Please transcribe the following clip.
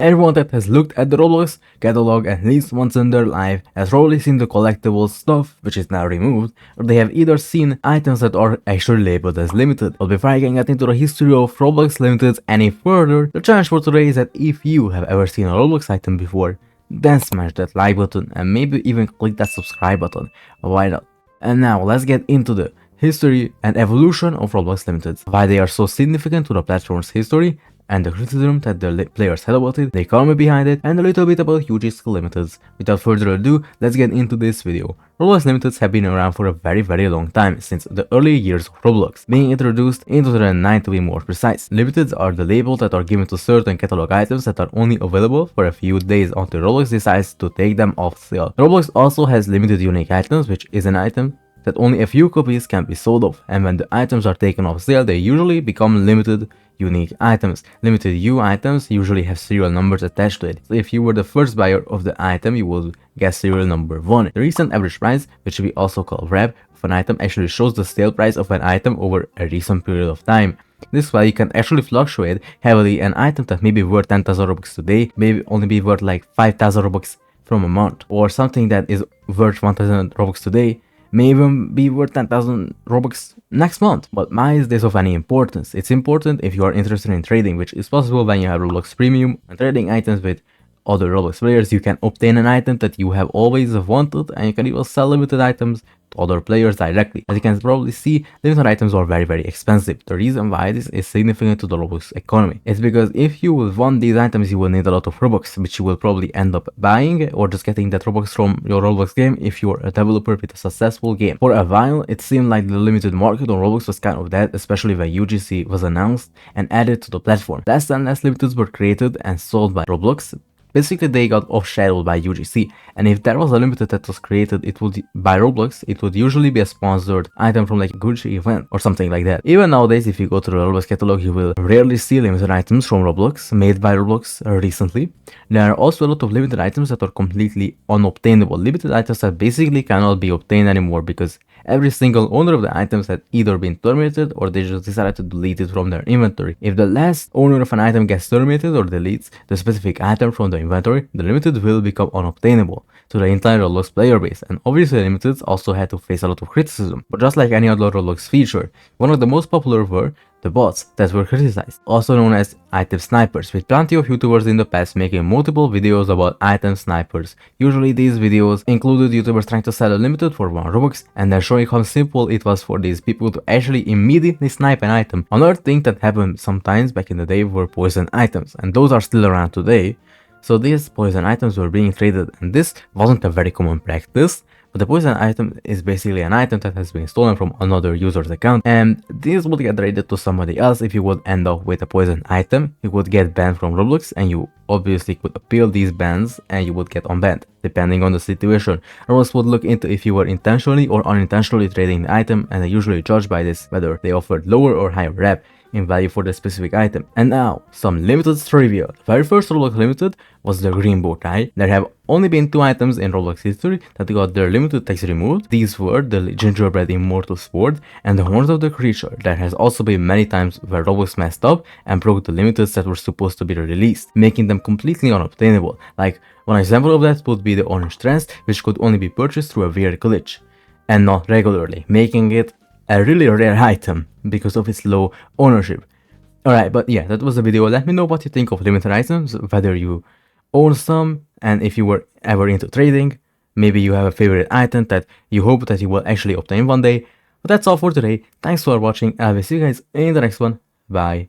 Everyone that has looked at the Roblox catalog at least once in their life has probably seen the collectible stuff, which is now removed, or they have either seen items that are actually labeled as limited. But before I can get into the history of Roblox Limited any further, the challenge for today is that if you have ever seen a Roblox item before, then smash that like button and maybe even click that subscribe button. Why not? And now let's get into the history and evolution of Roblox Limited, why they are so significant to the platform's history, and the criticism that the players had about it, the economy behind it, and a little bit about UGC Limiteds. Without further ado, let's get into this video. Roblox Limiteds have been around for a very long time, since the early years of Roblox, being introduced in 2009 to be more precise. Limiteds are the labels that are given to certain catalog items that are only available for a few days until Roblox decides to take them off sale. Roblox also has limited unique items, which is an item that only a few copies can be sold of, and when the items are taken off sale, they usually become limited unique items. Limited U items usually have serial numbers attached to it. So if you were the first buyer of the item, you will get serial number 1. The recent average price, which we also call RAP, of an item actually shows the sale price of an item over a recent period of time. This way you can actually fluctuate heavily. An item that may be worth 10,000 Robux today may only be worth like 5,000 Robux from a month, or something that is worth 1,000 Robux today may even be worth 10,000 Robux next month. But why is this of any importance? It's important if you are interested in trading, which is possible when you have Roblox Premium. And trading items with other Roblox players, you can obtain an item that you have always wanted, and you can even sell limited items to other players directly. As you can probably see, limited items are very expensive. The reason why this is significant to the Roblox economy is because if you will want these items, you will need a lot of Robux, which you will probably end up buying or just getting that Robux from your Roblox game if you're a developer with a successful game. For a while, it seemed like the limited market on Roblox was kind of dead, especially when UGC was announced and added to the platform. Less and less limiteds were created and sold by Roblox. Basically, they got overshadowed by UGC, and if there was a limited that was created by Roblox, it would usually be a sponsored item from like a Gucci event or something like that. Even nowadays, if you go to the Roblox catalog, you will rarely see limited items from Roblox, made by Roblox recently. There are also a lot of limited items that are completely unobtainable, limited items that basically cannot be obtained anymore because every single owner of the items had either been terminated or they just decided to delete it from their inventory. If the last owner of an item gets terminated or deletes the specific item from the inventory, the limited will become unobtainable to the entire Roblox player base, and obviously limiteds also had to face a lot of criticism. But just like any other Roblox feature, one of the most popular were the bots that were criticized, also known as item snipers, with plenty of YouTubers in the past making multiple videos about item snipers. Usually these videos included YouTubers trying to sell a limited for 1 Robux and then showing how simple it was for these people to actually immediately snipe an item. Another thing that happened sometimes back in the day were poison items, and those are still around today. So these poison items were being traded, and this wasn't a very common practice. But the poison item is basically an item that has been stolen from another user's account, and this would get traded to somebody else. If you would end up with a poison item, you would get banned from Roblox, and you obviously could appeal these bans and you would get unbanned, depending on the situation. Roblox would look into if you were intentionally or unintentionally trading the item, and they usually judge by this whether they offered lower or higher rep in value for the specific item. And now, some limited trivia. The very first Roblox limited was the green bow tie. There have only been 2 items in Roblox history that got their limited text removed. These were the gingerbread immortal sword and the horns of the creature. There has also been many times where Roblox messed up and broke the limiteds that were supposed to be released, making them completely unobtainable. Like, one example of that would be the orange trance, which could only be purchased through a weird glitch and not regularly, making it a really rare item because of its low ownership. Alright, but yeah, that was the video. Let me know what you think of limited items, whether you own some, and if you were ever into trading. Maybe you have a favorite item that you hope that you will actually obtain one day. But that's all for today. Thanks for watching. I will see you guys in the next one. Bye.